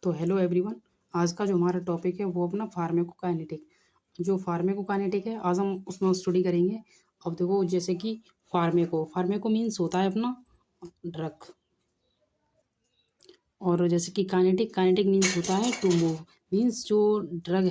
तो hello everyone. आज का जो हमारा टॉपिक है वो अपना फार्माकोकाइनेटिक। जो फार्माकोकाइनेटिक है आज हम उसमें स्टडी करेंगे। अब देखो जैसे कि फार्मेको मीन्स होता है अपना ड्रग। और जैसे कि काइनेटिक मीन्स होता है टू मूव। मीन्स जो ड्रग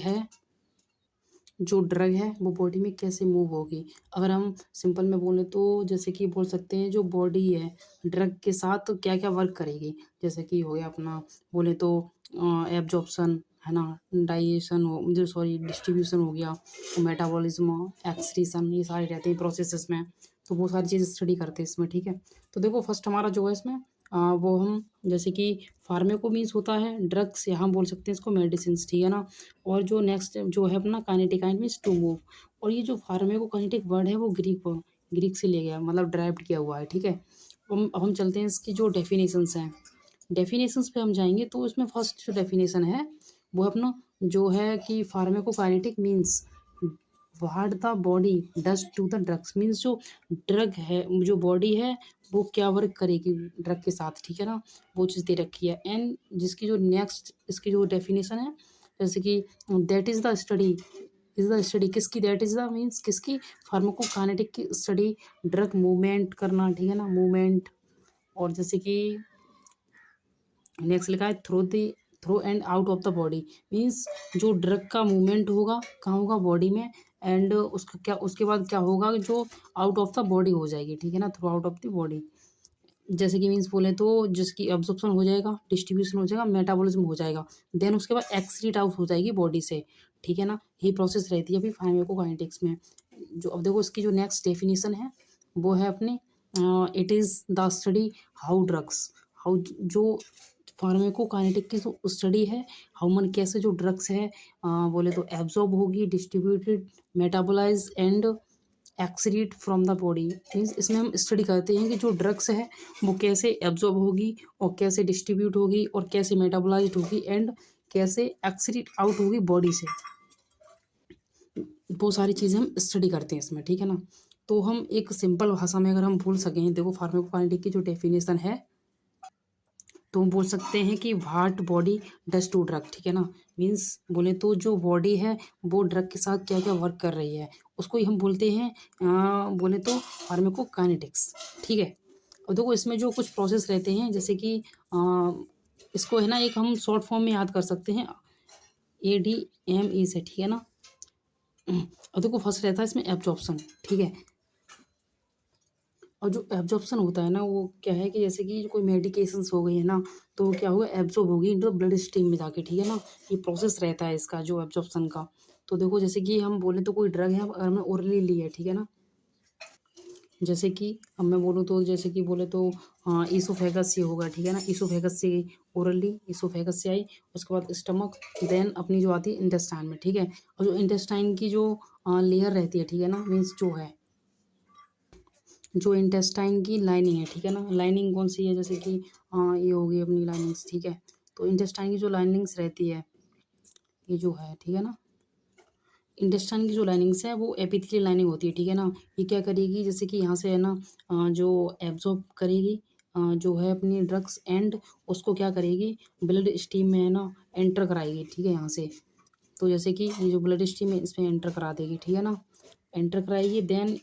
है वो बॉडी में कैसे मूव होगी। अगर हम सिंपल में बोलें तो जैसे कि बोल सकते हैं जो बॉडी है ड्रग के साथ क्या क्या वर्क करेगी। जैसे कि हो गया अपना बोले तो एब्जॉर्प्शन है ना, डाइजेशन हो जो सॉरी डिस्ट्रीब्यूशन हो गया, मेटाबॉलिज्म, एक्सक्रीशन, ये सारे रहते हैं प्रोसेसेस में। तो वो सारी चीज़ स्टडी करते हैं इसमें। ठीक है, तो देखो फर्स्ट हमारा जो है इसमें वो हम जैसे कि फार्मेको मीन्स होता है ड्रग्स, यहाँ बोल सकते हैं इसको मेडिसिन। ठीक है ना। और जो नेक्स्ट जो है अपना काइनेटिक मीन्स टू मूव। और ये जो फार्माकोकाइनेटिक वर्ड है वो ग्रीक से लिया गया, मतलब ड्राइव्ड किया हुआ है। ठीक है, अब हम चलते हैं इसकी जो डेफिनेशंस हैं। डेफिनेशंस पे हम जाएंगे तो इसमें फर्स्ट जो डेफिनेशन है वो अपना जो है कि pharmacokinetic means what the body does to the drugs. Means जो ड्रग है जो बॉडी है वो क्या वर्क करेगी ड्रग के साथ। ठीक है ना, वो चीज़ दे रखी है। एंड जिसकी जो नेक्स्ट इसकी जो डेफिनेशन है जैसे कि दैट इज द स्टडी किसकी, दैट इज द मीन्स किसकी, फार्माकोकाइनेटिक की स्टडी, ड्रग मूवमेंट करना। ठीक है ना, मूवमेंट। और जैसे कि नेक्स्ट लिखा है throw and out of the body. Means जो ड्रग का मूवमेंट होगा कहाँ होगा, बॉडी में। एंड उसका क्या उसके बाद क्या होगा जो आउट ऑफ द बॉडी हो जाएगी। ठीक है ना, through out of the body. जैसे कि मीन्स बोले तो जिसकी एब्जॉर्प्शन हो जाएगा, डिस्ट्रीब्यूशन हो जाएगा, मेटाबॉलिज्म हो जाएगा, देन उसके बाद एक्सक्रीट आउट हो जाएगी बॉडी से। ठीक है ना, ये प्रोसेस रहती है अभी फार्माकोकाइनेटिक्स में। जो अब देखो इसकी जो नेक्स्ट डेफिनेशन है वो है अपनी it is the study how drugs, how जो फार्माकोकाइनेटिक की जो स्टडी है ह्यूमन कैसे जो ड्रग्स है बोले तो एब्जॉर्ब होगी, distributed, metabolise and excrete from the body. Means इसमें हम स्टडी करते हैं कि जो ड्रग्स है वो कैसे एब्जॉर्ब होगी और कैसे डिस्ट्रीब्यूट होगी और कैसे मेटाबोलाइज्ड होगी एंड कैसे एक्सक्रीट आउट होगी बॉडी से। वो सारी चीज़ें हम स्टडी करते हैं इसमें। ठीक है ना, तो हम एक सिंपल भाषा में अगर हम भूल सकें, देखो फार्माकोकाइनेटिक की जो डेफिनेशन है तो हम बोल सकते हैं कि what body does to drug. ठीक है ना, मीन्स बोले तो जो बॉडी है वो ड्रग के साथ क्या क्या वर्क कर रही है उसको ही हम बोलते हैं बोले तो फार्माकोकाइनेटिक्स। ठीक है, और देखो इसमें जो कुछ प्रोसेस रहते हैं जैसे कि इसको है ना एक हम शॉर्ट फॉर्म में याद कर सकते हैं ADME से। ठीक है ना, और देखो फर्स्ट रहता है इसमें एब्जॉर्प्शन। ठीक है, और जो एब्जॉर्प्शन होता है ना वो क्या है कि जैसे कि कोई मेडिकेशंस हो गई है ना तो वो क्या होगा एब्जॉर्ब होगी इनटू ब्लड स्ट्रीम में जाके। ठीक है ना, ये प्रोसेस रहता है इसका जो एब्जॉर्प्शन का। तो देखो जैसे कि हम बोले तो कोई ड्रग है अगर हमने ओरली ली है, ठीक है ना, जैसे कि अब मैं बोलूँ तो जैसे कि बोले तो ईसोफेगस से होगा। ठीक है ना, ईसोफेगस से ओरली ईसोफेगस से आई, उसके बाद स्टमक, देन अपनी जो आती है इंटेस्टाइन में। ठीक है, और जो इंटेस्टाइन की जो लेयर रहती है, ठीक है ना, मीन्स जो इंटेस्टाइन की लाइनिंग है। ठीक है ना, लाइनिंग कौन सी है जैसे कि ये होगी अपनी लाइनिंग्स। ठीक है, तो इंटेस्टाइन की जो लाइनिंग्स रहती है ये जो है, ठीक है ना, इंटेस्टाइन की जो लाइनिंग्स है वो एपिथेलियल लाइनिंग होती है। ठीक है ना, ये क्या करेगी जैसे कि यहाँ से है ना जो एब्जॉर्ब करेगी जो है अपनी ड्रग्स एंड उसको क्या करेगी ब्लड स्ट्रीम में है ना एंटर कराएगी। ठीक है, यहाँ से तो जैसे कि ये जो ब्लड स्ट्रीम है इसमें एंटर करा देगी। ठीक है ना, एंटर कराएगी। देन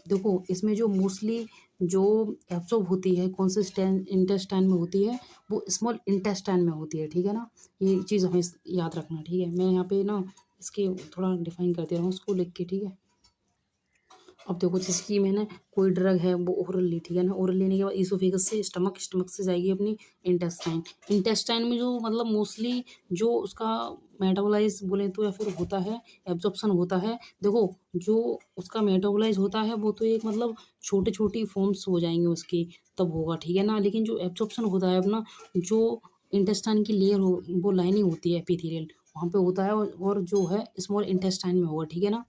देखो इसमें जो मोस्टली जो एब्जॉर्ब होती है कौन से इंटेस्टाइन में होती है, वो स्मॉल इंटेस्टाइन में होती है। ठीक है ना, ये चीज़ हमें याद रखना। ठीक है, मैं यहाँ पे ना इसके थोड़ा डिफाइन कर दे रहा हूँ उसको लिख के। ठीक है, अब देखो जिसकी मैंने कोई ड्रग है वो ओरल ली। ठीक है ना, ओरल लेने के बाद ईसोफेगस से स्टमक, स्टमक से जाएगी अपनी इंटेस्टाइन। इंटेस्टाइन में जो मतलब मोस्टली जो उसका मेटाबोलाइज बोले तो या फिर होता है एब्जॉर्प्शन होता है। देखो जो उसका मेटाबोलाइज होता है वो तो एक मतलब छोटी छोटी फॉर्म्स हो जाएंगे उसकी तब होगा। ठीक है ना, लेकिन जो एब्जॉर्प्शन होता है अपना जो इंटेस्टाइन की लेयर हो वो लाइनिंग होती है एपिथेलियल वहाँ पे होता है और जो है स्मॉल इंटेस्टाइन में होगा। ठीक है ना,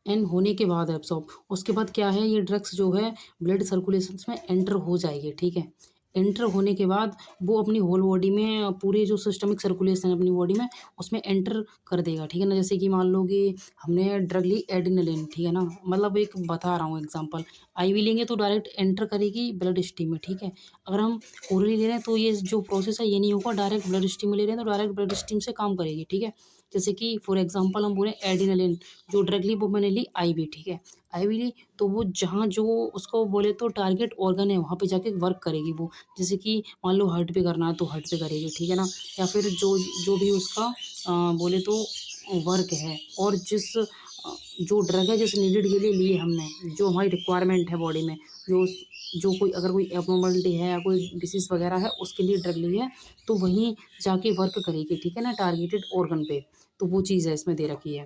एंड होने के बाद एब्सॉर्ब उसके बाद क्या है ये ड्रग्स जो है ब्लड सर्कुलेशन में एंटर हो जाएगी। ठीक है, एंटर होने के बाद वो अपनी होल बॉडी में पूरे जो सिस्टमिक सर्कुलेशन है अपनी बॉडी में उसमें एंटर कर देगा, ठीक है ना। जैसे कि मान लो कि हमने ड्रग ली एड्रेनलिन, ठीक है ना, मतलब एक बता रहा हूँ एग्जांपल, आईवी लेंगे तो डायरेक्ट एंटर करेगी ब्लड स्ट्रीम में, ठीक है। अगर हम ओरली ले रहे हैं तो ये जो प्रोसेस है ये नहीं होगा, डायरेक्ट ब्लड स्ट्रीम में ले रहे हैं तो डायरेक्ट ब्लड स्ट्रीम से काम करेगी, ठीक है। जैसे कि फॉर एग्जांपल हम बोले एड्रेनलिन जो ड्रग ली वो मैंने ली आईवी, ठीक है, आईवी ली तो वो जहाँ जो उसको बोले तो टारगेट ऑर्गन है वहाँ पे जाके वर्क करेगी वो। जैसे कि मान लो हार्ट पे करना है तो हार्ट पे करेगी, ठीक है ना। या फिर जो जो भी उसका बोले तो वर्क है, और जो ड्रग है जिस नीडेड के लिए लिए हमने, जो हमारी रिक्वायरमेंट है बॉडी में, जो जो कोई अगर कोई एबनॉर्मलिटी है या कोई डिसीज़ वगैरह है उसके लिए ड्रग ली है तो वहीं जाके वर्क करेगी, ठीक है ना, टारगेटेड ऑर्गन पे। तो वो चीज़ है इसमें दे रखी है।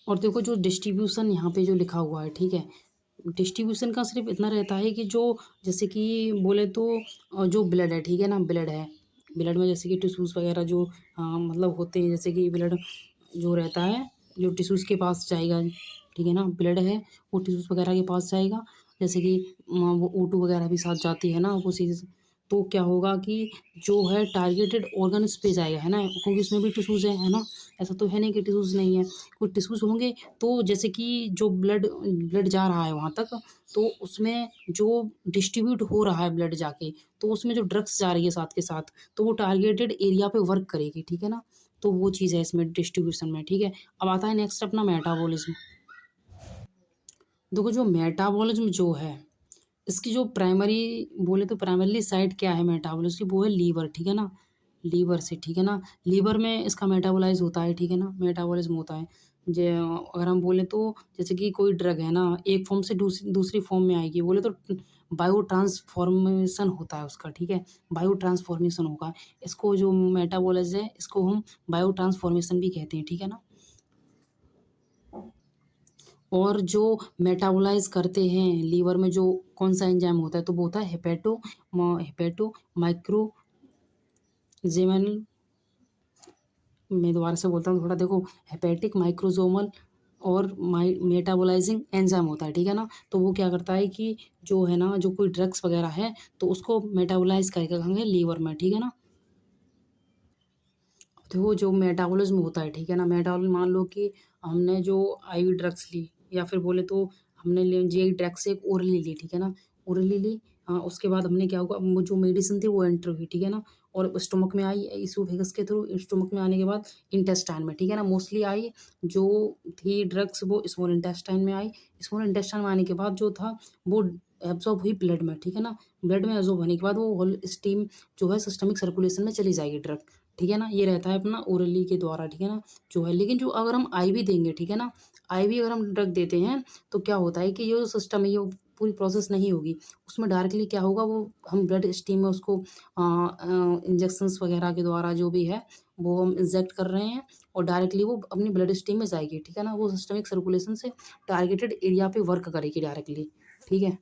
और देखो जो डिस्ट्रीब्यूशन यहाँ पे जो लिखा हुआ है, ठीक है, डिस्ट्रीब्यूशन का सिर्फ इतना रहता है कि जो जैसे कि बोले तो जो ब्लड है, ठीक है ना, ब्लड है, ब्लड में जैसे कि टिश्यूज़ वगैरह जो मतलब होते हैं, जैसे कि ब्लड जो रहता है जो टिश्यूज़ के पास जाएगा, ठीक है ना, ब्लड है वो टिश्यूज़ वगैरह के पास जाएगा। जैसे कि वो O2 वगैरह भी साथ जाती है ना वो चीज़। तो क्या होगा कि जो है टारगेटेड ऑर्गन्स पे जाएगा, है ना, क्योंकि उसमें भी टिश्यूज़ है ना। ऐसा तो है नहीं कि टिश्यूज़ नहीं है, कोई टिश्यूज़ होंगे। तो जैसे कि जो ब्लड ब्लड जा रहा है वहाँ तक, तो उसमें जो डिस्ट्रीब्यूट हो रहा है ब्लड जाके, तो उसमें जो ड्रग्स जा रही है साथ के साथ, तो वो टारगेटेड एरिया पे वर्क करेगी, ठीक है ना। तो वो चीज़ है इसमें डिस्ट्रीब्यूशन में, ठीक है। अब आता है नेक्स्ट अपना मेटाबॉलिज्म। देखो जो मेटाबॉलिज्म जो है इसकी जो प्राइमरी बोले तो प्राइमरीली साइट क्या है मेटाबॉलिज्म की, वो है लीवर, ठीक है ना, लीवर से, ठीक है ना। लीवर में इसका मेटाबोलाइज होता है, ठीक है ना, मेटाबॉलिज्म होता है। जे अगर हम बोले तो जैसे कि कोई ड्रग है ना एक फॉर्म से दूसरी दूसरी फॉर्म में आएगी, बोले तो बायो ट्रांसफॉर्मेशन होता है उसका, ठीक है, बायो ट्रांसफॉर्मेशन होगा। इसको जो मेटाबॉलिज्म है इसको हम बायो ट्रांसफॉर्मेशन भी कहते हैं, ठीक है ना। और जो मेटाबोलाइज़ करते हैं लीवर में जो कौन-सा एंजाइम होता है, तो वो होता है हेपेटो माइक्रोजेमल। मैं दोबारा से बोलता हूँ थोड़ा देखो, हेपेटिक माइक्रोसोमल और मेटाबोलाइजिंग एंजाइम होता है, ठीक है ना। तो वो क्या करता है कि जो है ना जो कोई ड्रग्स वगैरह है तो उसको मेटाबोलाइज़ करेगा कहाँ है, लीवर में, ठीक है ना। तो वो जो मेटाबॉलिज्म होता है, ठीक है ना, मेटाबॉलिज्म मान लो कि हमने जो आईवी ड्रग्स ली या फिर बोले तो हमने ले जी ड्रग्स एक ओरली ली, ठीक है ना, ओरली ली। उसके बाद हमने क्या हुआ, वो जो मेडिसिन थी वो एंटर हुई, ठीक है ना, और स्टोमक में आई इसोफेगस के थ्रू, स्टोमक में आने के बाद इंटेस्टाइन में, ठीक है ना, मोस्टली आई जो थी ड्रग्स वो स्मॉल इंटेस्टाइन में आई। स्मॉल इंटेस्टाइन में आने के बाद जो था वो एब्जॉर्ब हुई ब्लड में, ठीक है ना, ब्लड में एब्जॉर्ब होने के बाद वो होल स्टीम जो है सिस्टमिक सर्कुलेशन में चली जाएगी ड्रग, ठीक है ना। ये रहता है अपना ओरली के द्वारा, ठीक है ना, जो है। लेकिन जो अगर हम आईवी देंगे, ठीक है ना, आईवी अगर हम ड्रग देते हैं तो क्या होता है कि ये जो सिस्टम है ये पूरी प्रोसेस नहीं होगी। उसमें डायरेक्टली क्या होगा, वो हम ब्लड स्ट्रीम में उसको इंजेक्शंस वगैरह के द्वारा जो भी है वो हम इंजेक्ट कर रहे हैं और डायरेक्टली वो अपनी ब्लड स्ट्रीम में जाएगी, ठीक है ना। वो सिस्टमिक सर्कुलेशन से टारगेटेड एरिया पे वर्क करेगी डायरेक्टली, ठीक है।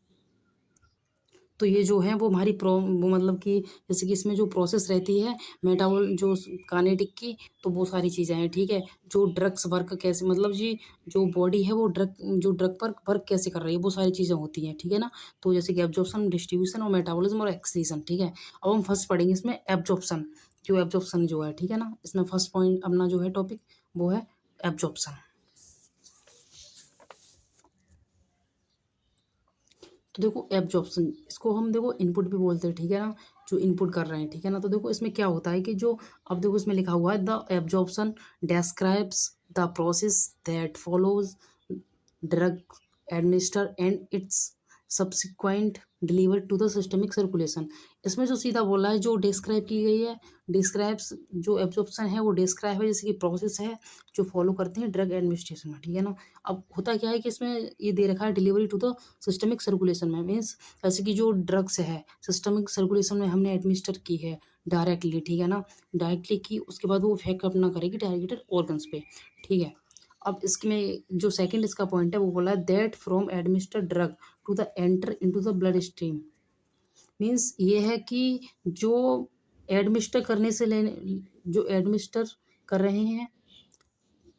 तो ये जो है वो हमारी वो मतलब कि जैसे कि इसमें जो प्रोसेस रहती है मेटाबॉल जो काइनेटिक की, तो वो सारी चीज़ें हैं, ठीक है। जो ड्रग्स वर्क कैसे मतलब जी जो बॉडी है वो ड्रग पर वर्क कैसे कर रही है वो सारी चीज़ें होती हैं, ठीक है ना। तो जैसे कि एब्जॉर्प्शन, डिस्ट्रीब्यूशन और मेटाबॉलिज्म और एक्सक्रीशन, ठीक है। अब हम फर्स्ट पढ़ेंगे इसमें एब्जॉर्प्शन, जो एब्जॉर्प्शन जो है, ठीक है ना। इसमें फर्स्ट पॉइंट अपना जो है टॉपिक वो है एब्जॉर्प्शन। तो देखो एब्जॉर्प्शन इसको हम देखो इनपुट भी बोलते हैं, ठीक है ना, जो इनपुट कर रहे हैं, ठीक है ना। तो देखो इसमें क्या होता है कि जो अब देखो इसमें लिखा हुआ है the absorption describes the process that follows drug administer and its subsequent deliver to the systemic circulation. इसमें जो सीधा बोला है जो डिस्क्राइब की गई है, डिस्क्राइब्स जो एब्जॉर्प्शन है वो डिस्क्राइब है जैसे कि प्रोसेस है जो फॉलो करते हैं ड्रग एडमिनिस्ट्रेशन में, ठीक है ना। अब होता क्या है कि इसमें ये दे रखा है delivery to the systemic circulation में, मीन्स जैसे कि जो ड्रग्स है सिस्टमिक सर्कुलेशन में हमने एडमिनिस्टर की है डायरेक्टली, ठीक है ना, डायरेक्टली की, उसके बाद वो इफेक्ट अपना करेगी टारगेटेड ऑर्गन्स पे, ठीक है। अब इसमें जो सेकंड इसका पॉइंट है वो बोला है that from administer drug to the enter into the blood stream. Means ये है कि जो एडमिनिस्टर करने से लेने जो एडमिनिस्टर कर रहे हैं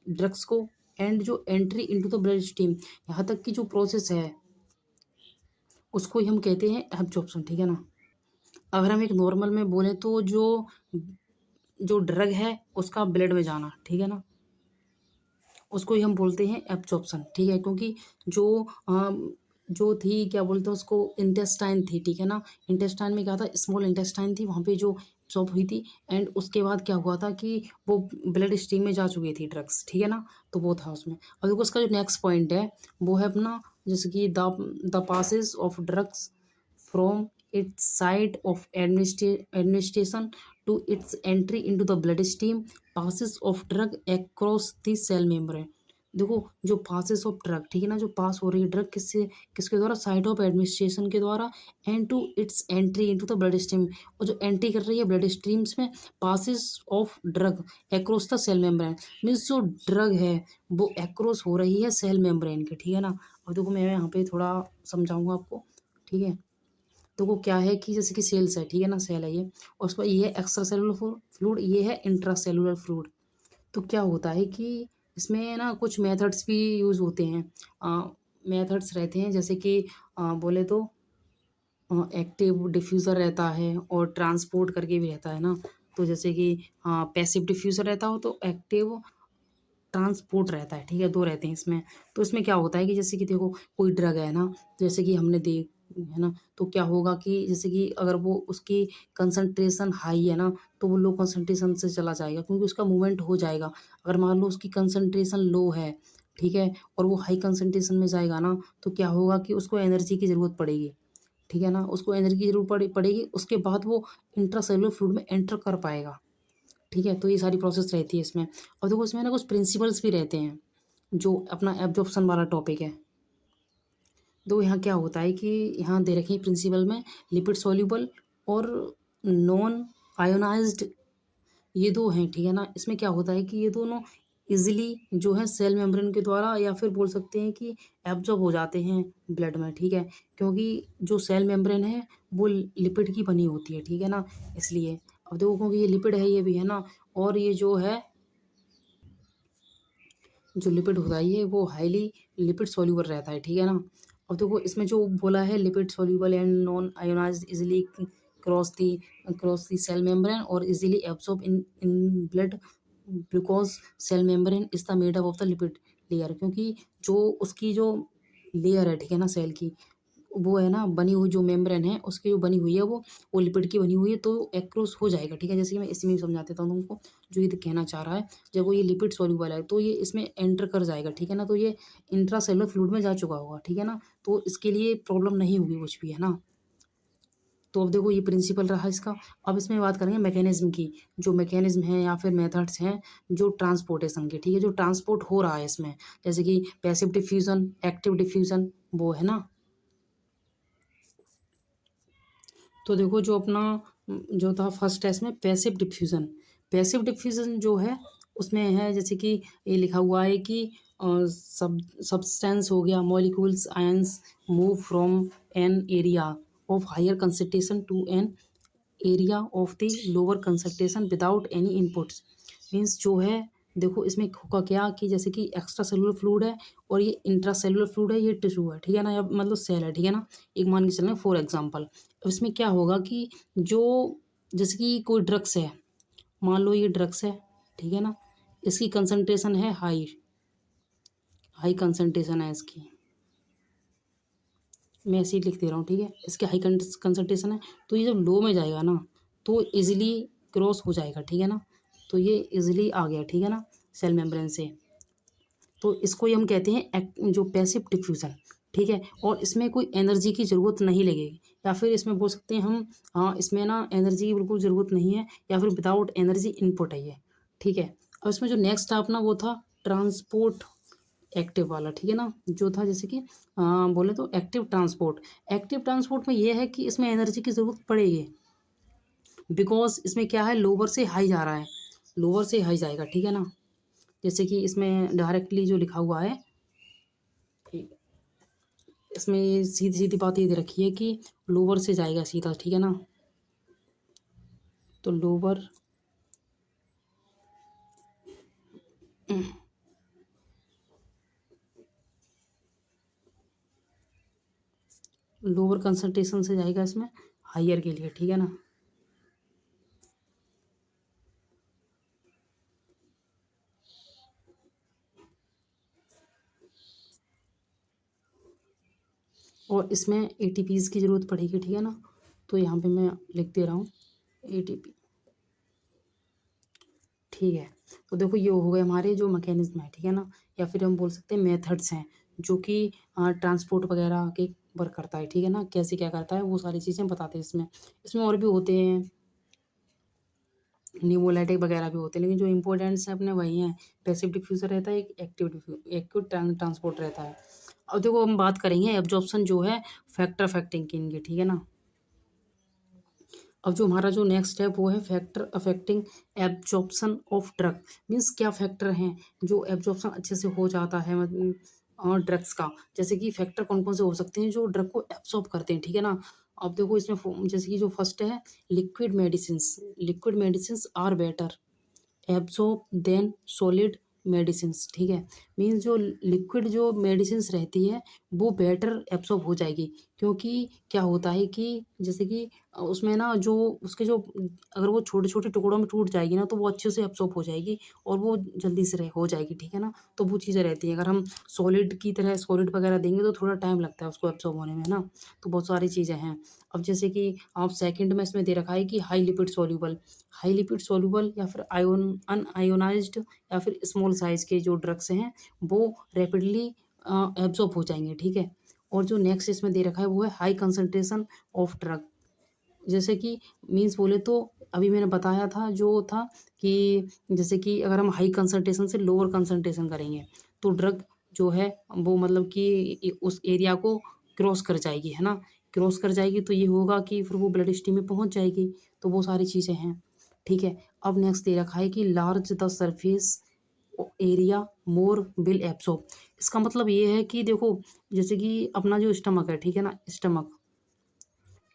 ड्रग्स को एंड जो entry into the blood stream, यहाँ तक की जो प्रोसेस है उसको ही हम कहते हैं एब्जॉर्प्शन, ठीक है ना। अगर हम एक नॉर्मल में बोलें तो जो जो ड्रग है उसका ब्लड में जाना, ठीक है ना, उसको ही हम बोलते हैं एब्जॉर्प्शन, ठीक है। क्योंकि जो जो थी क्या बोलते हैं उसको, इंटेस्टाइन थी, ठीक है ना। इंटेस्टाइन में क्या था, स्मॉल इंटेस्टाइन थी, वहाँ पे जो चॉप हुई थी, एंड उसके बाद क्या हुआ था कि वो ब्लड स्ट्रीम में जा चुकी थी ड्रग्स, ठीक है ना। तो वो था उसमें। अब देखो उसका जो नेक्स्ट पॉइंट है वो है अपना, जैसे कि the passes of drugs from its site of administration to its entry into the bloodstream passes of drug across the cell membrane। देखो जो पासेस ऑफ ड्रग, ठीक है ना, जो पास हो रही है ड्रग किससे, किसके द्वारा, साइट ऑफ एडमिनिस्ट्रेशन के द्वारा, and to its entry into the blood stream, और जो एंट्री कर रही है ब्लड स्ट्रीम्स में, passes of drug across the cell membrane, means जो ड्रग है वो अक्रॉस हो रही है सेल मेम्ब्रेन के, ठीक है ना। अब देखो मैं यहाँ पे थोड़ा समझाऊंगा आपको, ठीक है। तो वो क्या है कि जैसे कि सेल्स है, ठीक है ना, सेल है ये, और उसका ये है एक्स्ट्रा सेलुलर फ्लूइड, ये है इंट्रा सेलुलर फ्लूइड। तो क्या होता है कि इसमें ना कुछ मेथड्स भी यूज़ होते हैं, मेथड्स रहते हैं, जैसे कि बोले तो एक्टिव डिफ्यूज़र रहता है और ट्रांसपोर्ट करके भी रहता है ना। तो जैसे कि पैसिव डिफ्यूज़र रहता हो तो एक्टिव ट्रांसपोर्ट रहता है, ठीक है, दो रहते हैं इसमें। तो इसमें क्या होता है कि जैसे कि देखो कोई ड्रग है ना, जैसे कि हमने दे, है ना, तो क्या होगा कि जैसे कि अगर वो उसकी कंसंट्रेशन हाई है ना, तो वो लो कंसंट्रेशन से चला जाएगा क्योंकि उसका मूवमेंट हो जाएगा। अगर मान लो उसकी कंसंट्रेशन लो है, ठीक है, और वो हाई कंसंट्रेशन में जाएगा ना, तो क्या होगा कि उसको एनर्जी की ज़रूरत पड़ेगी, ठीक है ना, उसको एनर्जी की ज़रूरत पड़ेगी, उसके बाद वो इंट्रासेलुलर फ्लूइड में एंटर कर पाएगा, ठीक है। तो ये सारी प्रोसेस रहती है इसमें। और देखो इसमें ना कुछ प्रिंसिपल्स भी रहते हैं, जो अपना एब्जॉर्प्शन वाला टॉपिक है। तो यहाँ क्या होता है कि यहाँ दे रखे हैं प्रिंसिपल में, लिपिड सॉल्यूबल और नॉन आयोनाइज्ड, ये दो हैं, ठीक है ना। इसमें क्या होता है कि ये दोनों इजीली जो है सेल मेम्ब्रेन के द्वारा, या फिर बोल सकते हैं कि एब्जॉर्ब हो जाते हैं ब्लड में, ठीक है। क्योंकि जो सेल मेम्ब्रेन है वो लिपिड की बनी होती है, ठीक है ना, इसलिए। अब देखो क्योंकि ये लिपिड है, ये भी है ना, और ये जो है जो लिपिड होता है ये वो हाईली लिपिड सॉल्यूबल रहता है, ठीक है ना। अब देखो इसमें जो बोला है lipid soluble and non ionised easily cross the cell membrane और easily absorb in blood, because cell membrane is the made up of the lipid layer. क्योंकि जो उसकी जो लेयर है, ठीक है ना, सेल की, वो है ना बनी हुई, जो मेम्ब्रेन है उसकी जो बनी हुई है वो लिपिड की बनी हुई है, तो एक्रोस हो जाएगा, ठीक है। जैसे कि मैं इसी में समझा देता हूँ तुमको, जो ये कहना चाह रहा है, जब वो ये लिपिड सॉल्यूबल है तो ये इसमें एंटर कर जाएगा, ठीक है ना। तो ये इंट्रासेलुलर फ्लूइड में जा चुका होगा, ठीक है ना, तो इसके लिए प्रॉब्लम नहीं होगी कुछ भी, है ना। तो अब देखो ये प्रिंसिपल रहा इसका। अब इसमें बात करेंगे मैकेनिज्म की, जो मैकेनिज्म है या फिर मेथड्स हैं जो ट्रांसपोर्टेशन के, ठीक है, जो ट्रांसपोर्ट हो रहा है इसमें, जैसे कि पैसिव डिफ्यूजन, एक्टिव डिफ्यूजन, वो है ना। तो देखो जो अपना जो था फर्स्ट टेस्ट में पैसिव डिफ्यूज़न, पैसिव डिफ्यूज़न जो है उसमें है जैसे कि ये लिखा हुआ है कि सब सब्सटेंस हो गया, molecules ions move from an area of higher concentration to an area of the lower concentration without any inputs. Means जो है, देखो इसमें होगा क्या कि जैसे कि एक्स्ट्रा सेलुलर फ्लूइड है और ये इंट्रा सेलुलर फ्लूइड है, ये टिश्यू है, ठीक है ना, या मतलब सेल है, ठीक है ना। एक मान के चलें फॉर एग्जांपल, अब इसमें क्या होगा कि जो जैसे कि कोई ड्रग्स है, मान लो ये ड्रग्स है, ठीक है ना, इसकी कंसंट्रेशन है हाई, हाई कंसंट्रेशन है इसकी, मैं ऐसे ही लिख दे रहा हूँ, ठीक है, इसके हाई कंसंट्रेशन है, तो ये जब लो में जाएगा ना तो इजीली क्रॉस हो जाएगा, ठीक है ना। तो ये इजीली आ गया, ठीक है ना, सेल मेम्ब्रेन से। तो इसको ही हम कहते हैं जो पैसिव डिफ्यूज़न, ठीक है। और इसमें कोई एनर्जी की ज़रूरत नहीं लगेगी, या फिर इसमें बोल सकते हैं हम, हाँ इसमें ना एनर्जी की बिल्कुल ज़रूरत नहीं है, या फिर विदाउट एनर्जी इनपुट है ये, ठीक है। अब इसमें जो नेक्स्ट था अपना वो था ट्रांसपोर्ट एक्टिव वाला, ठीक है ना, जो था जैसे कि बोले तो एक्टिव ट्रांसपोर्ट। एक्टिव ट्रांसपोर्ट में ये है कि इसमें एनर्जी की ज़रूरत पड़ेगी, बिकॉज इसमें क्या है, लोअर से हाई जा रहा है, लोअर से हाई जाएगा, ठीक है ना। जैसे कि इसमें डायरेक्टली जो लिखा हुआ है, इसमें ये सीधी सीधी बात ये दे रखी है कि लोअर से जाएगा सीधा, ठीक है ना। तो लोअर, लोअर कंसंट्रेशन से जाएगा इसमें हायर के लिए, ठीक है ना। और इसमें एटीपीज़ की ज़रूरत पड़ेगी, ठीक है ना। तो यहाँ पे मैं लिख दे रहा हूँ एटीपी, ठीक है। तो देखो ये हो गए हमारे जो मैकेनिज्म है, ठीक है ना, या फिर हम बोल सकते हैं मेथड्स हैं जो कि ट्रांसपोर्ट वगैरह के वर्क करता है, ठीक है ना, कैसे क्या करता है वो सारी चीज़ें बताते हैं इसमें। इसमें और भी होते हैं, न्यूमोलाइटिक वगैरह भी होते हैं, लेकिन जो इंपॉर्टेंट्स हैं अपने वही हैं। पैसिव डिफ्यूज़र रहता है, एक एक्टिव ट्रांसपोर्ट रहता है। अब देखो हम बात करेंगे एब्जॉर्प्शन जो है फैक्टर अफेक्टिंग की इनकी, ठीक है ना। अब जो हमारा जो नेक्स्ट स्टेप वो है factor affecting absorption of drug. Means क्या फैक्टर हैं जो एब्जॉर्प्शन अच्छे से हो जाता है और ड्रग्स का, जैसे कि फैक्टर कौन कौन से हो सकते हैं जो ड्रग को एब्जॉर्ब करते हैं, ठीक है ना। अब देखो इसमें जैसे कि जो फर्स्ट है liquid medicine are better absorb than solid medicines, ठीक है। मीन्स जो लिक्विड जो मेडिसिन्स रहती है वो बेटर एब्जॉर्ब हो जाएगी, क्योंकि क्या होता है कि जैसे कि उसमें ना जो उसके जो अगर वो छोटे छोटे टुकड़ों में टूट जाएगी ना तो वो अच्छे से एब्जॉर्ब हो जाएगी और वो जल्दी से हो जाएगी, ठीक है ना। तो वो चीज़ें रहती हैं, अगर हम सॉलिड की तरह सॉलिड वगैरह देंगे तो थोड़ा टाइम लगता है उसको एब्जॉर्ब होने में, है ना। तो बहुत सारी चीज़ें हैं। अब जैसे कि आप सेकंड में इसमें दे रखा है कि हाई लिपिड सॉल्यूबल या फिर अनआयोनाइज्ड या फिर स्मॉल साइज़ के जो ड्रग्स हैं वो रैपिडली एब्जॉर्ब हो जाएंगे, ठीक है। और जो नेक्स्ट इसमें दे रखा है वो है हाई कंसंट्रेशन ऑफ ड्रग, जैसे कि मीन्स बोले तो अभी मैंने बताया था जो था कि जैसे कि अगर हम हाई कंसंट्रेशन से लोअर कंसंट्रेशन करेंगे तो ड्रग जो है वो मतलब कि उस एरिया को क्रॉस कर जाएगी, है ना। क्रॉस कर जाएगी तो ये होगा कि फिर वो ब्लड स्ट्रीम में पहुंच जाएगी। तो वो सारी चीज़ें हैं, ठीक है। अब नेक्स्ट दे रखा है कि large the surface area more will absorb. इसका मतलब ये है कि देखो जैसे कि अपना जो स्टमक है, ठीक है ना,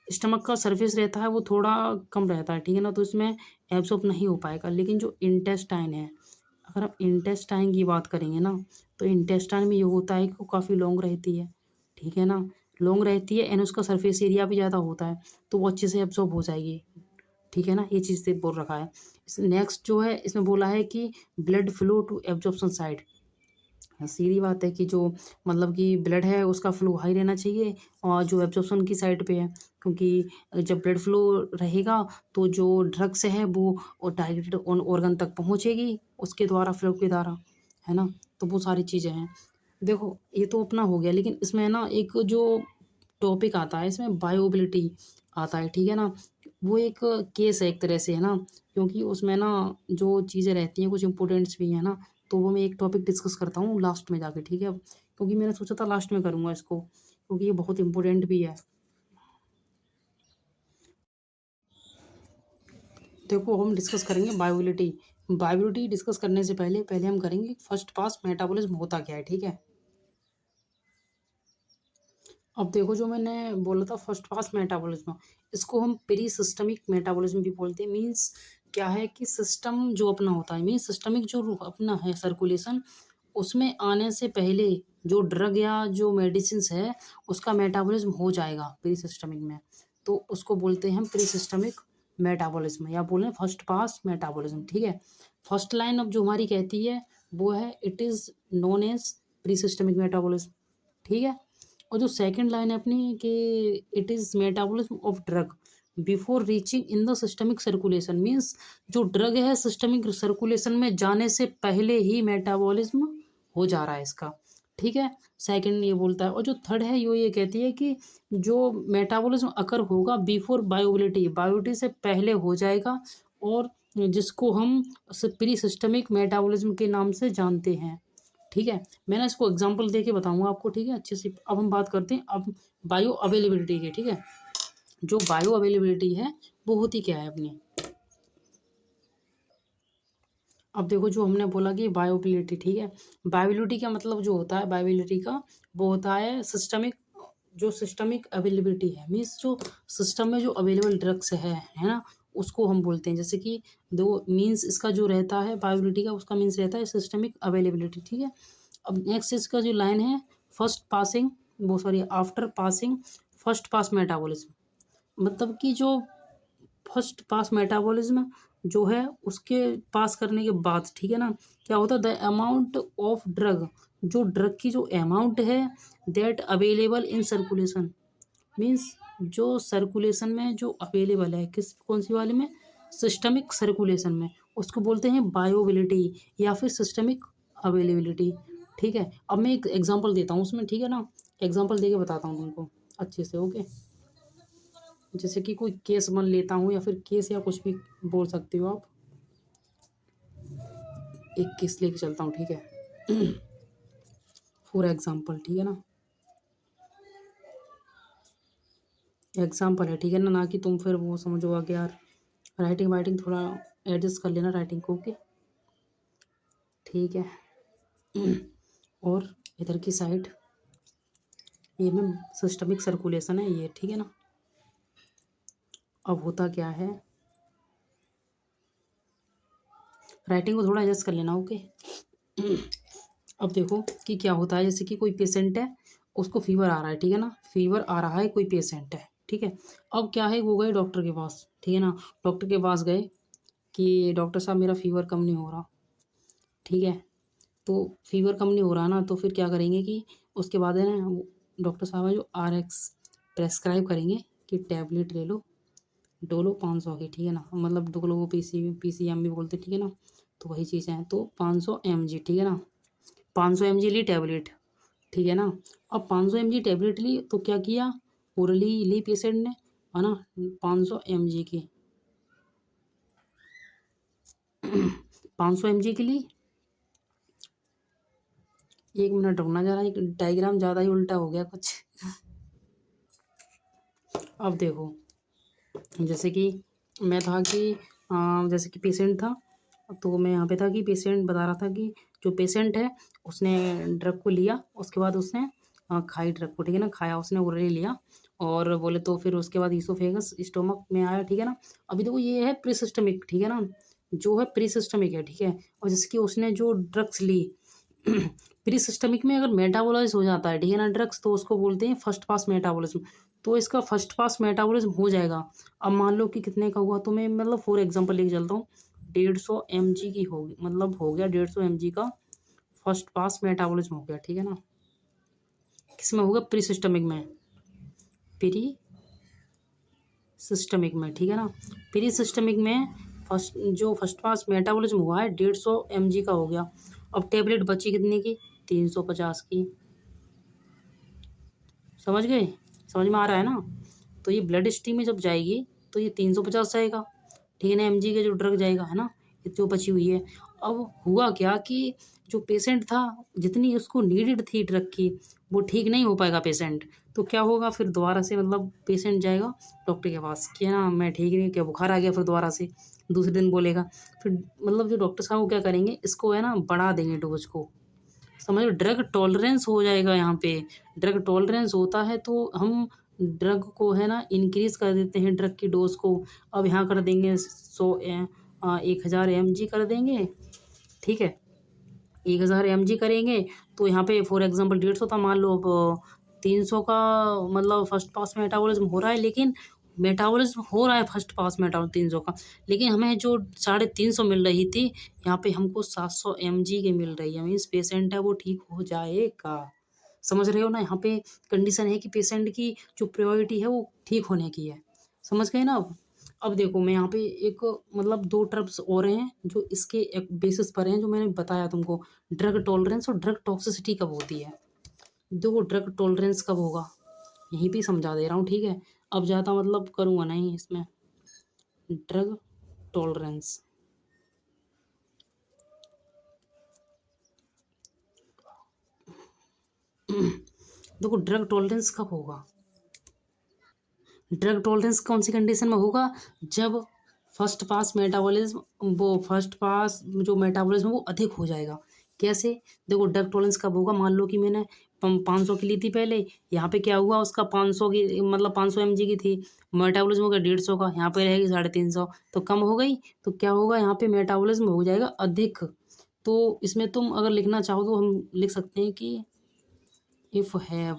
स्टमक का सरफेस रहता है वो थोड़ा कम रहता है, ठीक है ना, तो इसमें एब्सॉर्ब नहीं हो पाएगा। लेकिन जो इंटेस्टाइन है, अगर हम इंटेस्टाइन की बात करेंगे ना तो इंटेस्टाइन में ये होता है कि वो काफ़ी लॉन्ग रहती है, ठीक है ना, लॉन्ग रहती है एंड उसका सरफेस एरिया भी ज़्यादा होता है, तो वो अच्छे से एब्सॉर्ब हो जाएगी, ठीक है ना। ये चीज़ से बोल रखा है। नेक्स्ट जो है इसमें बोला है कि blood flow to absorption side. सीधी बात है कि जो मतलब कि ब्लड है उसका फ्लो हाई रहना चाहिए और जो एब्जॉर्प्शन की साइड पे है, क्योंकि जब ब्लड फ्लो रहेगा तो जो ड्रग्स है वो टारगेटेड ऑर्गन तक पहुंचेगी उसके द्वारा, फ्लो के द्वारा, है ना। तो वो सारी चीज़ें हैं। देखो ये तो अपना हो गया, लेकिन इसमें ना एक जो टॉपिक आता है इसमें बायोबिलिटी आता है, ठीक है ना। वो एक केस है एक तरह से, है ना, क्योंकि उसमें ना जो चीज़ें रहती हैं कुछ इंपॉर्टेंट्स भी हैं ना। तो वो मैं एक टॉपिक डिस्कस करता हूँ लास्ट में जाके, ठीक है। अब क्योंकि मैंने सोचा था लास्ट में करूँगा इसको, क्योंकि ये बहुत इंपॉर्टेंट भी है। देखो हम डिस्कस करेंगे बायोबिलिटी। बायोबिलिटी डिस्कस करने से पहले पहले हम करेंगे फर्स्ट पास मेटाबॉलिज्म होता क्या है, ठीक है। अब देखो जो मैंने बोला था फर्स्ट पास मेटाबॉलिज्म, इसको हम प्री सिस्टमिक मेटाबॉलिज्म भी बोलते हैं। मीन्स क्या है कि सिस्टम जो अपना होता है, मीन्स सिस्टमिक जो अपना है सर्कुलेशन, उसमें आने से पहले जो ड्रग या जो मेडिसिन है उसका मेटाबॉलिज्म हो जाएगा प्री सिस्टमिक में, तो उसको बोलते हैं हम प्री सिस्टमिक मेटाबॉलिज्म या बोलें फर्स्ट पास मेटाबॉलिज्म, ठीक है। फर्स्ट लाइन अब जो हमारी कहती है वो है it is known as pre systemic metabolism, ठीक है। और जो सेकंड लाइन है अपनी कि it is metabolism of drug before reaching in the systemic circulation. Means जो ड्रग है सिस्टमिक सर्कुलेशन में जाने से पहले ही मेटाबॉलिज्म हो जा रहा है इसका, ठीक है। सेकंड ये बोलता है। और जो थर्ड है ये कहती है कि जो मेटाबॉलिज्म अकर होगा बिफोर बायोबिलिटी, बायोबिलिटी से पहले हो जाएगा, और जिसको हम प्री सिस्टमिक मेटाबॉलिज्म के नाम से जानते हैं, ठीक है। मैं ना इसको एग्जांपल दे के बताऊंगा आपको, ठीक है, अच्छे से। अब हम बात करते हैं अब बायो अवेलेबिलिटी की, ठीक है। जो बायो अवेलेबिलिटी है वो होती क्या है अपनी। अब देखो जो हमने बोला कि बायोबिलिटी, ठीक है। बायोबिलिटी का मतलब जो होता है बायोबिलिटी का वो होता है सिस्टमिक, जो सिस्टमिक अवेलेबिलिटी है, मीन्स जो सिस्टम में जो अवेलेबल ड्रग्स है ना, उसको हम बोलते हैं। जैसे कि दो मीन्स इसका जो रहता है बायोबिलिटी का उसका मीन्स रहता है सिस्टमिक अवेलेबिलिटी, ठीक है। अब नेक्स्ट इसका जो लाइन है फर्स्ट पासिंग वो sorry after passing first pass metabolism, मतलब कि जो फर्स्ट पास मेटाबॉलिज्म जो है उसके पास करने के बाद, ठीक है ना, क्या होता है, द अमाउंट ऑफ ड्रग, जो ड्रग की जो अमाउंट है that available in circulation, means जो सर्कुलेशन में जो अवेलेबल है, किस कौन सी वाले में, सिस्टमिक सर्कुलेशन में, उसको बोलते हैं बायोबिलिटी या फिर सिस्टमिक अवेलेबिलिटी। ठीक है, अब मैं एक एग्जांपल देता हूँ उसमें, ठीक है ना, एग्जांपल देके बताता हूँ तुमको अच्छे से। ओके, जैसे कि कोई केस बन लेता हूँ या फिर केस या कुछ भी बोल सकते हो आप, एक केस लेके चलता हूँ, ठीक है, फॉर एग्जांपल, ठीक है ना, एग्जांपल है, ठीक है ना कि तुम फिर वो समझोगा कि यार राइटिंग वाइटिंग थोड़ा एडजस्ट कर लेना राइटिंग को। ओके, ठीक है। और इधर की साइड ये में सिस्टमिक सर्कुलेशन है ये, ठीक है ना। अब होता क्या है, राइटिंग को थोड़ा एडजस्ट कर लेना। ओके, अब देखो कि क्या होता है, जैसे कि कोई पेशेंट है, उसको फीवर आ रहा है, ठीक है ना, फीवर आ रहा है, कोई पेशेंट है, ठीक है। अब क्या है, वो गए डॉक्टर के पास, ठीक है ना, डॉक्टर के पास गए कि डॉक्टर साहब मेरा फीवर कम नहीं हो रहा, ठीक है। तो फीवर कम नहीं हो रहा ना, तो फिर क्या करेंगे कि उसके बाद है ना डॉक्टर साहब है जो RX प्रेस्क्राइब करेंगे कि टैबलेट ले लो, डोलो 500 की, ठीक है ना, मतलब डोलो को PCM भी बोलते, ठीक है ना, तो वही चीज़ें हैं। तो 500 mg, ठीक है ना, 500 mg ली टैबलेट, ठीक है ना। अब 500 mg टैबलेट ली तो क्या किया, ओरली ली पेशेंट ने, है ना, 500 mg की 500 mg की ली। एक मिनट रुकना, जरा एक डायग्राम ज़्यादा ही उल्टा हो गया कुछ। अब देखो, जैसे कि मैं था कि जैसे कि पेशेंट था, तो मैं यहाँ पे था कि पेशेंट बता रहा था कि जो पेशेंट है उसने ड्रग को लिया, उसके बाद उसने खाई ड्रग को, ठीक है ना, खाया उसने, ओरली लिया, और बोले तो फिर उसके बाद ईसोफेगस स्टोमक में आया, ठीक है ना। अभी देखो ये है प्री सिस्टमिक, ठीक है ना, जो है प्री सिस्टमिक है, ठीक है। और जैसे कि उसने जो ड्रग्स ली प्री सिस्टमिक में अगर मेटाबोलाइज हो जाता है, ठीक है ना, ड्रग्स, तो उसको बोलते हैं फर्स्ट पास मेटाबॉलिज्म। तो इसका फर्स्ट पास मेटाबॉलिज्म हो जाएगा। अब मान लो कि कितने का हुआ, तो मैं मतलब फॉर एग्जांपल लेके चलता हूँ, 150 mg की होगी, मतलब हो गया 150 mg का फर्स्ट पास मेटाबॉलिज्म हो गया, ठीक है ना। किसमें होगा, प्री सिस्टमिक में, प्री सिस्टमिक में, ठीक है ना, प्री सिस्टमिक में फर्स्ट पास मेटाबॉलिज्म हुआ है 150 mg का हो गया। अब टेबलेट बची कितने की, 350 की, समझ गए, समझ में आ रहा है ना। तो ये ब्लड स्ट्रीम में जब जाएगी तो ये 350 जाएगा, ठीक है ना, mg का जो ड्रग जाएगा, है ना, ये जो बची हुई है। अब हुआ क्या कि जो पेशेंट था, जितनी उसको नीडेड थी ड्रग की, वो ठीक नहीं हो पाएगा पेशेंट। तो क्या होगा, फिर दोबारा से मतलब पेशेंट जाएगा डॉक्टर के पास कि है ना मैं ठीक नहीं, क्या बुखार आ गया, फिर दोबारा से दूसरे दिन बोलेगा, फिर मतलब जो डॉक्टर साहब वो क्या करेंगे, इसको है ना बढ़ा देंगे डोज को, समझ लो, ड्रग टॉलरेंस हो जाएगा यहाँ पे। ड्रग टॉलरेंस होता है तो हम ड्रग को है ना इंक्रीज कर देते हैं, ड्रग की डोज को। अब यहाँ कर देंगे 1000 mg कर देंगे, ठीक है, 1000 mg करेंगे, तो यहाँ पे फॉर एग्जांपल 150 था, मान लो अब 300 का, मतलब फर्स्ट पास मेटाबॉलिज्म हो रहा है, लेकिन मेटाबॉलिज्म हो रहा है फर्स्ट पास मेटाबॉलिज्म 300 का, लेकिन हमें जो 350 मिल रही थी, यहाँ पे हमको 700 mg की मिल रही है, मीन्स पेशेंट है वो ठीक हो जाएगा। समझ रहे हो ना, यहाँ पे कंडीशन है कि पेशेंट की जो प्रायोरिटी है वो ठीक होने की है, समझ गए ना। अब देखो मैं यहाँ पे एक मतलब दो टर्म्स और हैं जो इसके एक बेसिस पर हैं, जो मैंने बताया तुमको, ड्रग टॉलरेंस और ड्रग टॉक्सिसिटी कब होती है। देखो ड्रग टॉलरेंस कब होगा, यहीं पे समझा दे रहा हूँ, ठीक है, अब ज़्यादा मतलब करूँगा नहीं इसमें। ड्रग टॉलरेंस, देखो ड्रग टॉलरेंस कब होगा, ड्रग टॉलरेंस कौन सी कंडीशन में होगा, जब फर्स्ट पास मेटाबॉलिज्म, वो फर्स्ट पास जो मेटाबॉलिज्म है वो अधिक हो जाएगा। कैसे, देखो ड्रग टॉलरेंस कब होगा, मान लो कि मैंने 500 की ली थी पहले, यहाँ पे क्या हुआ, उसका 500 की मतलब 500 mg की थी, मेटाबॉलिज्म हो गया 150 का, यहाँ पे रहेगी 350, तो कम हो गई, तो क्या होगा, यहाँ पे मेटाबॉलिज्म हो जाएगा अधिक। तो इसमें तुम अगर लिखना चाहो तो हम लिख सकते हैं कि इफ हैव,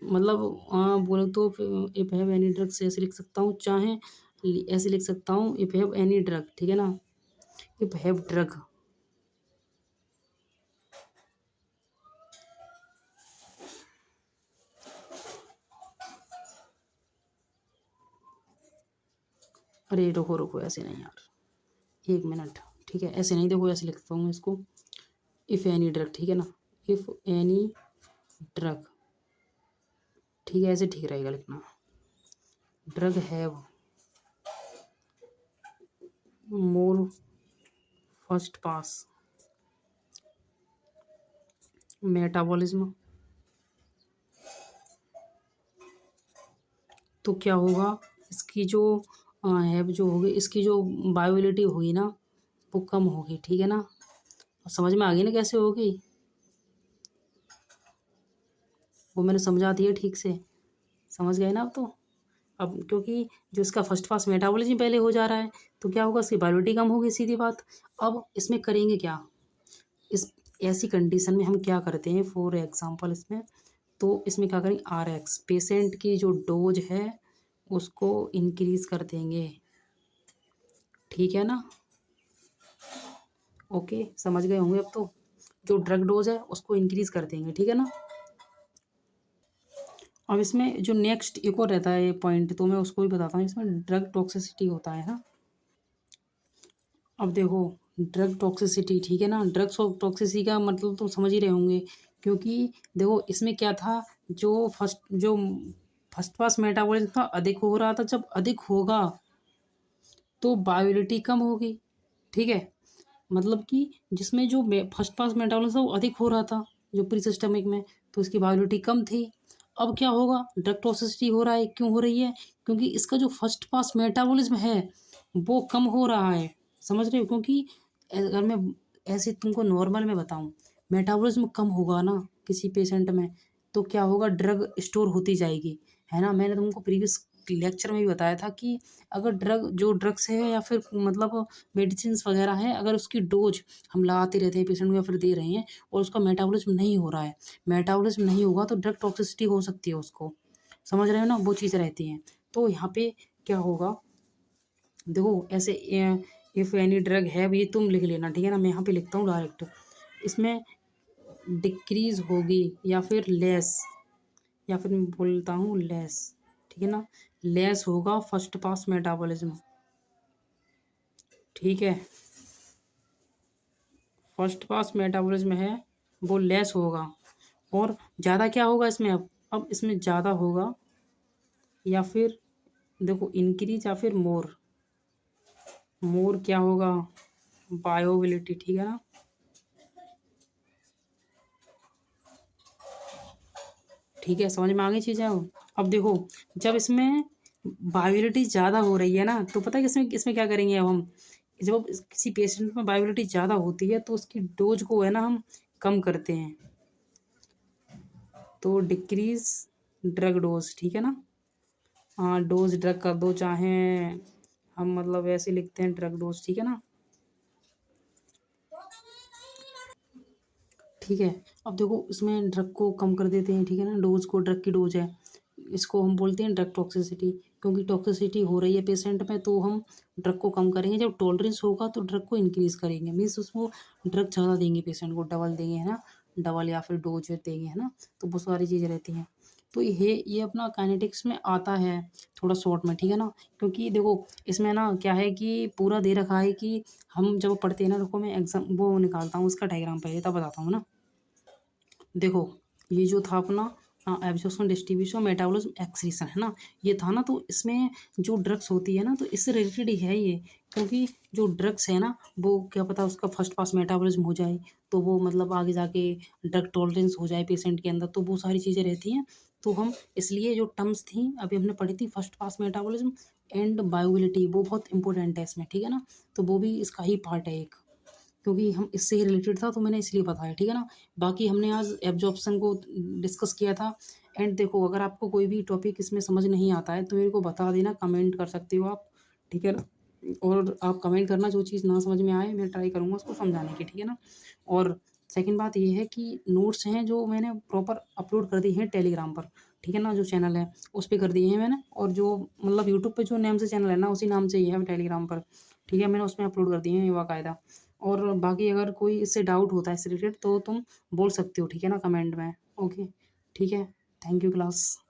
मतलब बोले तो इफ हैव एनी ड्रग से ऐसे लिख सकता हूँ, चाहे ऐसे लिख सकता हूँ इफ हैव एनी ड्रग, ठीक है ना, इफ हैव ड्रग। अरे रुको रुको, ऐसे नहीं यार, एक मिनट, ठीक है, ऐसे नहीं, देखो ऐसे लिखता हूँ मैं इसको, इफ एनी ड्रग, ठीक है ना, इफ एनी ड्रग, ठीक है, ऐसे ठीक रहेगा लिखना, drug have more first pass metabolism, तो क्या होगा, इसकी जो हैव जो होगी, इसकी जो बायोबिलिटी होगी ना, वो कम होगी, ठीक है ना। समझ में आ गई ना कैसे होगी, वो मैंने समझा दिया ठीक से, समझ गए ना आप तो। अब क्योंकि जो इसका फर्स्ट पास मेटाबॉलिज्म पहले हो जा रहा है, तो क्या होगा, इसकी बायोबिलिटी कम होगी, सीधी बात। अब इसमें करेंगे क्या, इस ऐसी कंडीशन में हम क्या करते हैं, फॉर एग्जांपल इसमें, तो इसमें क्या करेंगे, RX पेशेंट की जो डोज है उसको इंक्रीज कर देंगे, ठीक है ना। ओके, समझ गए होंगे अब तो, जो ड्रग डोज है उसको इंक्रीज कर देंगे, ठीक है ना। अब इसमें जो नेक्स्ट एक और रहता है पॉइंट, तो मैं उसको भी बताता हूँ, इसमें ड्रग टॉक्सिसिटी होता है ना। अब देखो, ड्रग टॉक्सिसिटी, ठीक है ना, ड्रग टॉक्सिसिटी का मतलब तो समझ ही रहे होंगे, क्योंकि देखो इसमें क्या था, जो फर्स्ट पास मेटाबॉलिज्म था अधिक हो रहा था, जब अधिक होगा तो बायोबिलिटी कम होगी, ठीक है, मतलब कि जिसमें जो फर्स्ट पास मेटाबॉलिज्म था वो अधिक हो रहा था, जो प्री सिस्टमिक में, तो इसकी बायोबिलिटी कम थी। अब क्या होगा, ड्रग टॉक्सिसिटी हो रहा है, क्यों हो रही है, क्योंकि इसका जो फर्स्ट पास मेटाबॉलिज्म है वो कम हो रहा है, समझ रहे हो, क्योंकि अगर मैं ऐसे तुमको नॉर्मल में बताऊं, मेटाबॉलिज्म कम होगा ना किसी पेशेंट में, तो क्या होगा, ड्रग स्टोर होती जाएगी, है ना। मैंने तुमको प्रीवियस लेक्चर में भी बताया था कि अगर ड्रग्स है या फिर मतलब मेडिसिन वगैरह है, अगर उसकी डोज हम लगाते रहते हैं पेशेंट को या फिर दे रहे हैं और उसका मेटाबॉलिज्म नहीं हो रहा है, मेटाबॉलिज्म नहीं होगा तो ड्रग टॉक्सिसिटी हो सकती है उसको, समझ रहे हो ना, वो चीज़ रहती हैं। तो यहाँ पे क्या होगा, देखो ऐसे इफ़ एनी ड्रग है, ये तुम लिख लेना, ठीक है ना, मैं यहाँ पे लिखता हूँ डायरेक्ट, इसमें डिक्रीज होगी या फिर लेस, या फिर मैं बोलता हूँ लेस, ठीक है ना, लेस होगा फर्स्ट पास मेटाबॉलिज्म, ठीक है, फर्स्ट पास मेटाबॉलिज्म है वो लेस होगा, और ज़्यादा क्या होगा इसमें, अब इसमें ज़्यादा होगा या फिर देखो इंक्रीज या फिर मोर, मोर क्या होगा, बायोबिलिटी, ठीक है ना। ठीक है, समझ में आ गई चीज़ें। अब देखो, जब इसमें बायोबिलिटी ज़्यादा हो रही है ना, तो पता है इसमें इसमें क्या करेंगे, अब हम जब किसी पेशेंट में बायोबिलिटी ज़्यादा होती है तो उसकी डोज को है ना हम कम करते हैं, तो डिक्रीज ड्रग डोज, ठीक है ना। हाँ, डोज ड्रग कर दो, चाहे हम मतलब ऐसे लिखते हैं ड्रग डोज, ठीक है ना। ठीक है, अब देखो इसमें ड्रग को कम कर देते हैं, ठीक है ना, डोज को, ड्रग की डोज है, इसको हम बोलते हैं ड्रग टॉक्सिसिटी, क्योंकि टॉक्सिसिटी हो रही है पेशेंट में तो हम ड्रग को कम करेंगे, जब टॉलरेंस होगा तो ड्रग को इंक्रीज करेंगे, मीन्स उसको ड्रग ज़्यादा देंगे पेशेंट को, डबल देंगे, है ना, डबल या फिर डोज देंगे, है ना, तो बहुत सारी चीज़ें रहती हैं। तो ये अपना काइनेटिक्स में आता है थोड़ा शॉर्ट में, ठीक है ना, क्योंकि देखो इसमें ना क्या है कि पूरा दे रखा है कि हम जब पढ़ते हैं ना, रुको मैं एग्जाम वो निकालता हूँ उसका डायग्राम पहले, तब बताता हूँ ना। देखो ये जो था अपना एब्जॉर्प्शन डिस्ट्रीब्यूशन मेटाबॉलिज्म एक्सक्रीशन, है ना, ये था ना, तो इसमें जो ड्रग्स होती है ना तो इससे रिलेटेड ही है ये, क्योंकि जो ड्रग्स है ना वो क्या पता उसका फर्स्ट पास मेटाबॉलिज्म हो जाए, तो वो मतलब आगे जाके ड्रग टॉलरेंस हो जाए पेशेंट के अंदर, तो वो सारी चीज़ें रहती हैं। तो हम इसलिए जो टर्म्स थी अभी हमने पढ़ी थी, फर्स्ट पास मेटाबॉलिज्म एंड बायोबिलिटी, वो बहुत इंपॉर्टेंट है इसमें, ठीक है ना, तो वो भी इसका ही पार्ट है एक, क्योंकि हम इससे ही रिलेटेड था तो मैंने इसलिए बताया, ठीक है ना। बाकी हमने आज एब्जॉर्प्शन को डिस्कस किया था। एंड देखो अगर आपको कोई भी टॉपिक इसमें समझ नहीं आता है तो मेरे को बता देना, कमेंट कर सकते हो आप, ठीक है ना, और आप कमेंट करना, जो चीज़ ना समझ में आए मैं ट्राई करूँगा उसको समझाने की, ठीक है ना। और सेकंड बात ये है कि नोट्स हैं जो मैंने प्रॉपर अपलोड कर दी हैं टेलीग्राम पर, ठीक है ना, जो चैनल है उस पे कर दिए हैं मैंने, और जो मतलब यूट्यूब पे जो नेम से चैनल है ना उसी नाम से ही है टेलीग्राम पर, ठीक है, मैंने उसमें अपलोड कर दिए हैं बाकायदा। और बाकी अगर कोई इससे डाउट होता है इससे रिलेटेड तो तुम बोल सकते हो, ठीक है ना, कमेंट में। ओके, ठीक है, थैंक यू क्लास।